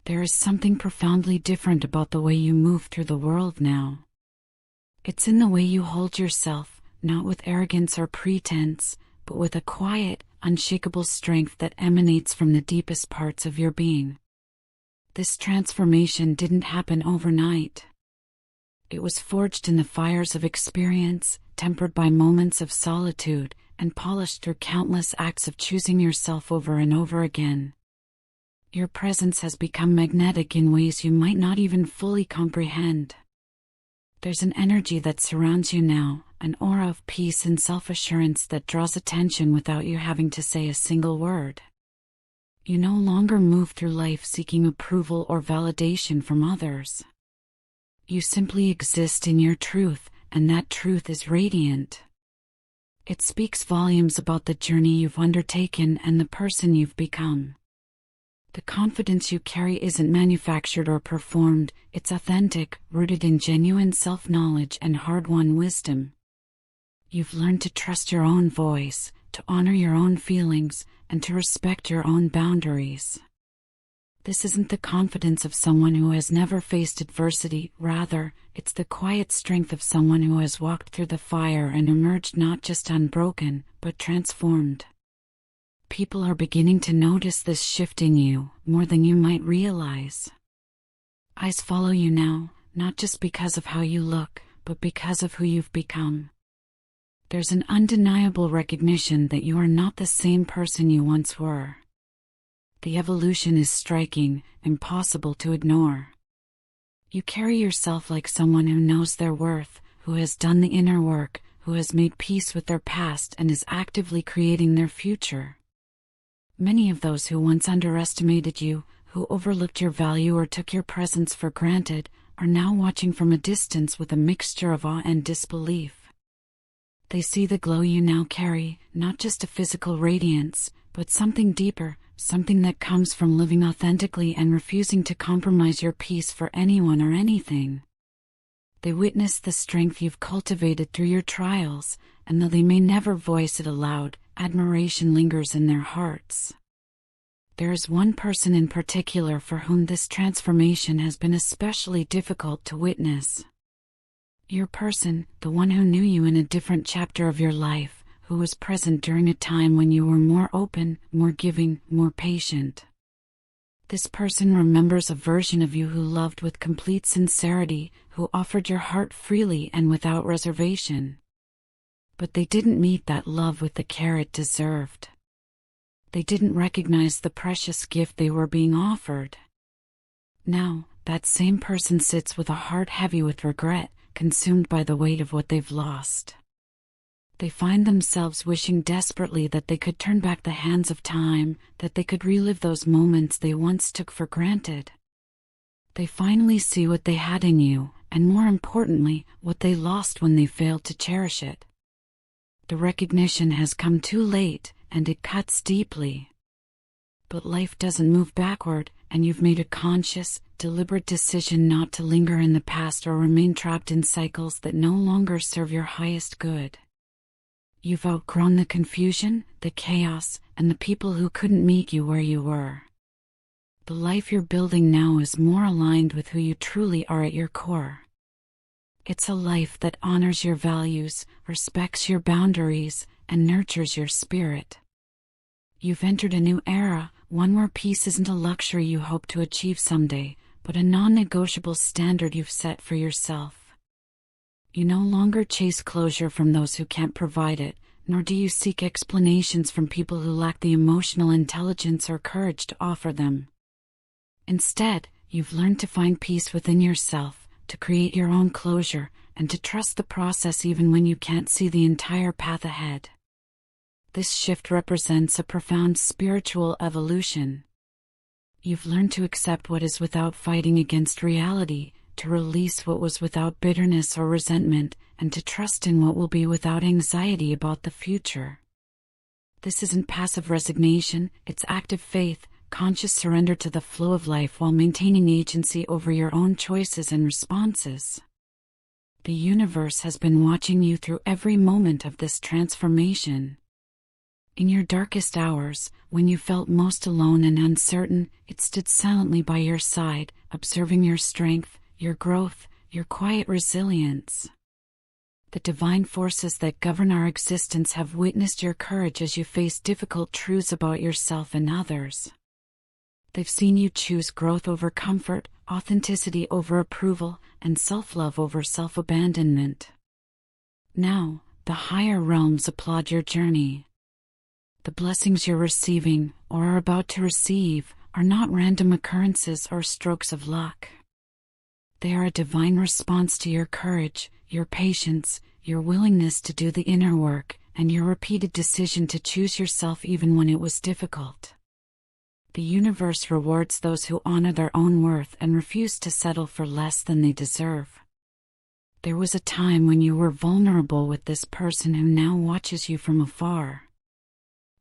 There is something profoundly different about the way you move through the world now. It's in the way you hold yourself, not with arrogance or pretense, but with a quiet, unshakable strength that emanates from the deepest parts of your being. This transformation didn't happen overnight. It was forged in the fires of experience, tempered by moments of solitude, and polished through countless acts of choosing yourself over and over again. Your presence has become magnetic in ways you might not even fully comprehend. There's an energy that surrounds you now, an aura of peace and self-assurance that draws attention without you having to say a single word. You no longer move through life seeking approval or validation from others. You simply exist in your truth, and that truth is radiant. It speaks volumes about the journey you've undertaken and the person you've become. The confidence you carry isn't manufactured or performed, it's authentic, rooted in genuine self-knowledge and hard-won wisdom. You've learned to trust your own voice, to honor your own feelings, and to respect your own boundaries. This isn't the confidence of someone who has never faced adversity, rather, it's the quiet strength of someone who has walked through the fire and emerged not just unbroken, but transformed. People are beginning to notice this shift in you, more than you might realize. Eyes follow you now, not just because of how you look, but because of who you've become. There's an undeniable recognition that you are not the same person you once were. The evolution is striking, impossible to ignore. You carry yourself like someone who knows their worth, who has done the inner work, who has made peace with their past and is actively creating their future. Many of those who once underestimated you, who overlooked your value or took your presence for granted, are now watching from a distance with a mixture of awe and disbelief. They see the glow you now carry, not just a physical radiance, but something deeper, something that comes from living authentically and refusing to compromise your peace for anyone or anything. They witness the strength you've cultivated through your trials, and though they may never voice it aloud, admiration lingers in their hearts. There is one person in particular for whom this transformation has been especially difficult to witness. Your person, the one who knew you in a different chapter of your life, who was present during a time when you were more open, more giving, more patient. This person remembers a version of you who loved with complete sincerity, who offered your heart freely and without reservation. But they didn't meet that love with the care it deserved. They didn't recognize the precious gift they were being offered. Now, that same person sits with a heart heavy with regret, consumed by the weight of what they've lost. They find themselves wishing desperately that they could turn back the hands of time, that they could relive those moments they once took for granted. They finally see what they had in you, and more importantly, what they lost when they failed to cherish it. The recognition has come too late, and it cuts deeply. But life doesn't move backward, and you've made a conscious, deliberate decision not to linger in the past or remain trapped in cycles that no longer serve your highest good. You've outgrown the confusion, the chaos, and the people who couldn't meet you where you were. The life you're building now is more aligned with who you truly are at your core. It's a life that honors your values, respects your boundaries, and nurtures your spirit. You've entered a new era, one where peace isn't a luxury you hope to achieve someday, but a non-negotiable standard you've set for yourself. You no longer chase closure from those who can't provide it, nor do you seek explanations from people who lack the emotional intelligence or courage to offer them. Instead, you've learned to find peace within yourself, to create your own closure, and to trust the process even when you can't see the entire path ahead. This shift represents a profound spiritual evolution. You've learned to accept what is without fighting against reality, to release what was without bitterness or resentment, and to trust in what will be without anxiety about the future. This isn't passive resignation, it's active faith, conscious surrender to the flow of life while maintaining agency over your own choices and responses. The universe has been watching you through every moment of this transformation. In your darkest hours, when you felt most alone and uncertain, it stood silently by your side, observing your strength, your growth, your quiet resilience. The divine forces that govern our existence have witnessed your courage as you face difficult truths about yourself and others. They've seen you choose growth over comfort, authenticity over approval, and self-love over self-abandonment. Now, the higher realms applaud your journey. The blessings you're receiving, or are about to receive, are not random occurrences or strokes of luck. They are a divine response to your courage, your patience, your willingness to do the inner work, and your repeated decision to choose yourself even when it was difficult. The universe rewards those who honor their own worth and refuse to settle for less than they deserve. There was a time when you were vulnerable with this person who now watches you from afar.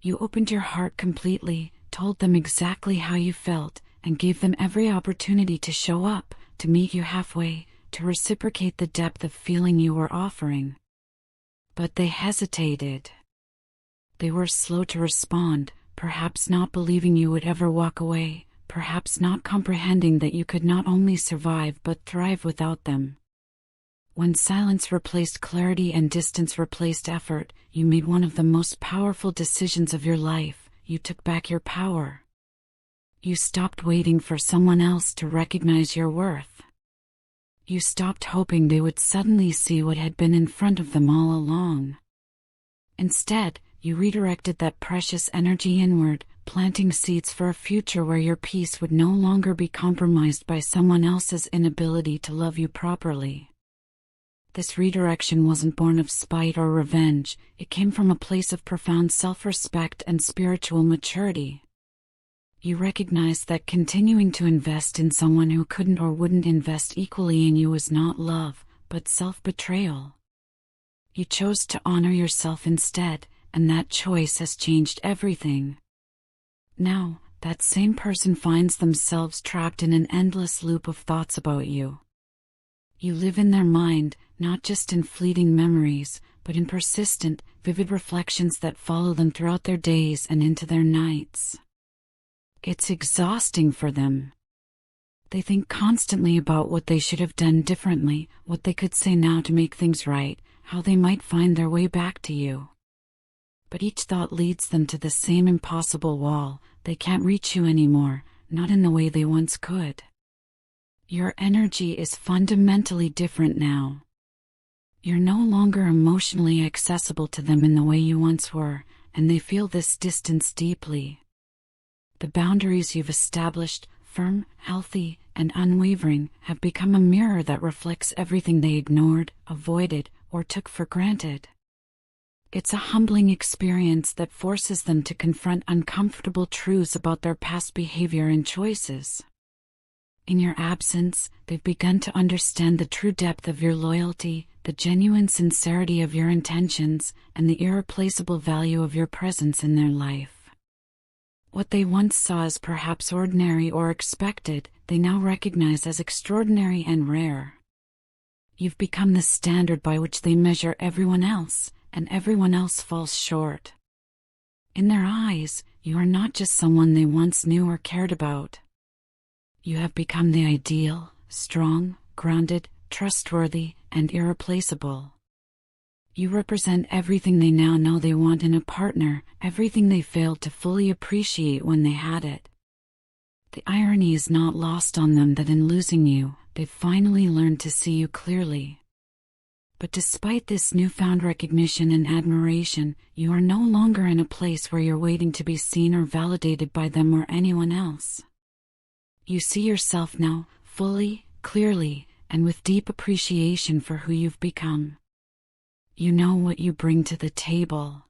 You opened your heart completely, told them exactly how you felt, and gave them every opportunity to show up, to meet you halfway, to reciprocate the depth of feeling you were offering. But they hesitated. They were slow to respond, perhaps not believing you would ever walk away, perhaps not comprehending that you could not only survive but thrive without them. When silence replaced clarity and distance replaced effort, you made one of the most powerful decisions of your life. You took back your power. You stopped waiting for someone else to recognize your worth. You stopped hoping they would suddenly see what had been in front of them all along. Instead, you redirected that precious energy inward, planting seeds for a future where your peace would no longer be compromised by someone else's inability to love you properly. This redirection wasn't born of spite or revenge, it came from a place of profound self-respect and spiritual maturity. You recognized that continuing to invest in someone who couldn't or wouldn't invest equally in you was not love, but self-betrayal. You chose to honor yourself instead, and that choice has changed everything. Now, that same person finds themselves trapped in an endless loop of thoughts about you. You live in their mind, not just in fleeting memories, but in persistent, vivid reflections that follow them throughout their days and into their nights. It's exhausting for them. They think constantly about what they should have done differently, what they could say now to make things right, how they might find their way back to you. But each thought leads them to the same impossible wall. They can't reach you anymore, not in the way they once could. Your energy is fundamentally different now. You're no longer emotionally accessible to them in the way you once were, and they feel this distance deeply. The boundaries you've established, firm, healthy, and unwavering, have become a mirror that reflects everything they ignored, avoided, or took for granted. It's a humbling experience that forces them to confront uncomfortable truths about their past behavior and choices. In your absence, they've begun to understand the true depth of your loyalty, the genuine sincerity of your intentions, and the irreplaceable value of your presence in their life. What they once saw as perhaps ordinary or expected, they now recognize as extraordinary and rare. You've become the standard by which they measure everyone else, and everyone else falls short. In their eyes, you are not just someone they once knew or cared about. You have become the ideal, strong, grounded, trustworthy, and irreplaceable. You represent everything they now know they want in a partner, everything they failed to fully appreciate when they had it. The irony is not lost on them that in losing you, they've finally learned to see you clearly. But despite this newfound recognition and admiration, you are no longer in a place where you're waiting to be seen or validated by them or anyone else. You see yourself now, fully, clearly, and with deep appreciation for who you've become. You know what you bring to the table.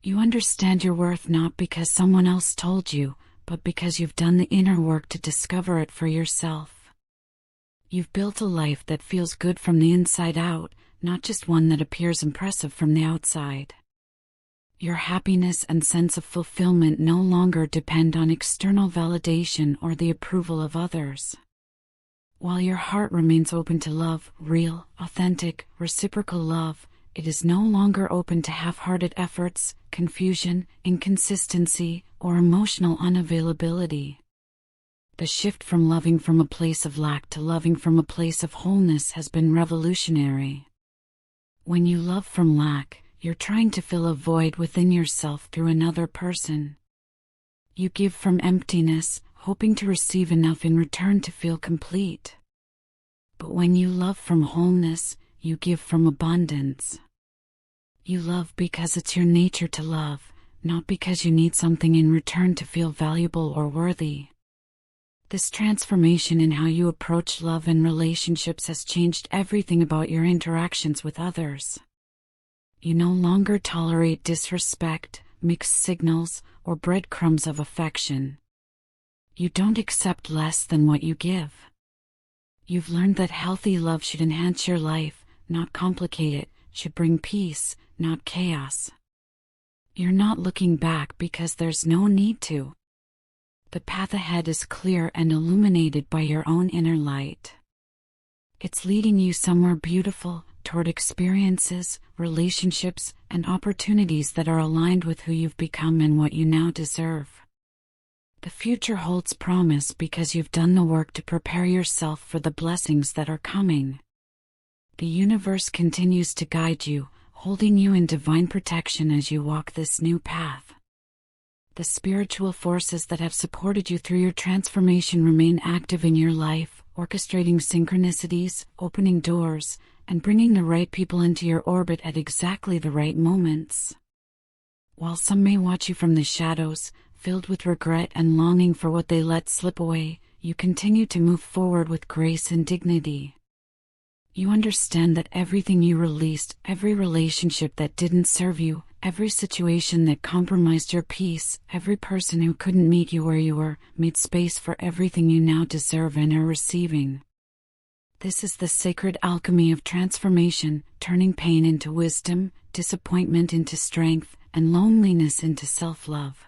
You understand your worth not because someone else told you, but because you've done the inner work to discover it for yourself. You've built a life that feels good from the inside out, not just one that appears impressive from the outside. Your happiness and sense of fulfillment no longer depend on external validation or the approval of others. While your heart remains open to love, real, authentic, reciprocal love, it is no longer open to half-hearted efforts, confusion, inconsistency, or emotional unavailability. The shift from loving from a place of lack to loving from a place of wholeness has been revolutionary. When you love from lack, you're trying to fill a void within yourself through another person. You give from emptiness, hoping to receive enough in return to feel complete. But when you love from wholeness, you give from abundance. You love because it's your nature to love, not because you need something in return to feel valuable or worthy. This transformation in how you approach love and relationships has changed everything about your interactions with others. You no longer tolerate disrespect, mixed signals, or breadcrumbs of affection. You don't accept less than what you give. You've learned that healthy love should enhance your life, not complicate it, should bring peace, not chaos. You're not looking back because there's no need to. The path ahead is clear and illuminated by your own inner light. It's leading you somewhere beautiful, toward experiences, relationships, and opportunities that are aligned with who you've become and what you now deserve. The future holds promise because you've done the work to prepare yourself for the blessings that are coming. The universe continues to guide you, holding you in divine protection as you walk this new path. The spiritual forces that have supported you through your transformation remain active in your life, orchestrating synchronicities, opening doors, and bringing the right people into your orbit at exactly the right moments. While some may watch you from the shadows, filled with regret and longing for what they let slip away, you continue to move forward with grace and dignity. You understand that everything you released, every relationship that didn't serve you, every situation that compromised your peace, every person who couldn't meet you where you were, made space for everything you now deserve and are receiving. This is the sacred alchemy of transformation, turning pain into wisdom, disappointment into strength, and loneliness into self-love.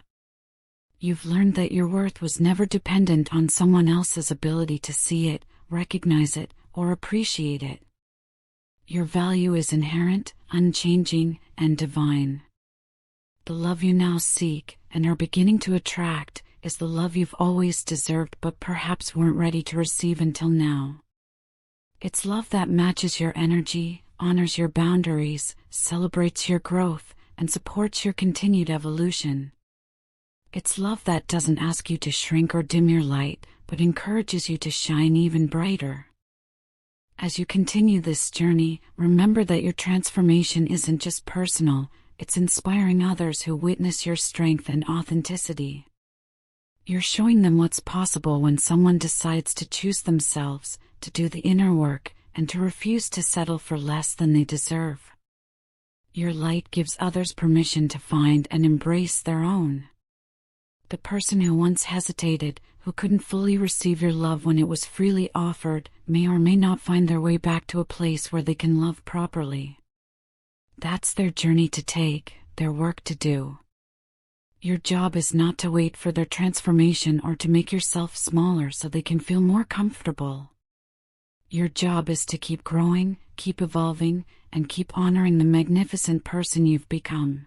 You've learned that your worth was never dependent on someone else's ability to see it, recognize it, or appreciate it. Your value is inherent, unchanging, and divine. The love you now seek, and are beginning to attract, is the love you've always deserved but perhaps weren't ready to receive until now. It's love that matches your energy, honors your boundaries, celebrates your growth, and supports your continued evolution. It's love that doesn't ask you to shrink or dim your light, but encourages you to shine even brighter. As you continue this journey, remember that your transformation isn't just personal, it's inspiring others who witness your strength and authenticity. You're showing them what's possible when someone decides to choose themselves, to do the inner work, and to refuse to settle for less than they deserve. Your light gives others permission to find and embrace their own. The person who once hesitated, who couldn't fully receive your love when it was freely offered, may or may not find their way back to a place where they can love properly. That's their journey to take, their work to do. Your job is not to wait for their transformation or to make yourself smaller so they can feel more comfortable. Your job is to keep growing, keep evolving, and keep honoring the magnificent person you've become.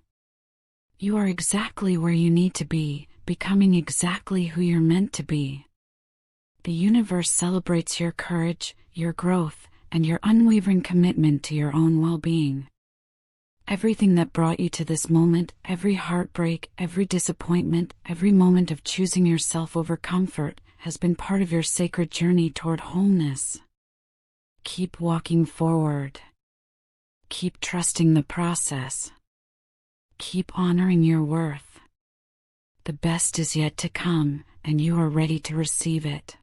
You are exactly where you need to be, becoming exactly who you're meant to be. The universe celebrates your courage, your growth, and your unwavering commitment to your own well-being. Everything that brought you to this moment, every heartbreak, every disappointment, every moment of choosing yourself over comfort, has been part of your sacred journey toward wholeness. Keep walking forward. Keep trusting the process. Keep honoring your worth. The best is yet to come, and you are ready to receive it.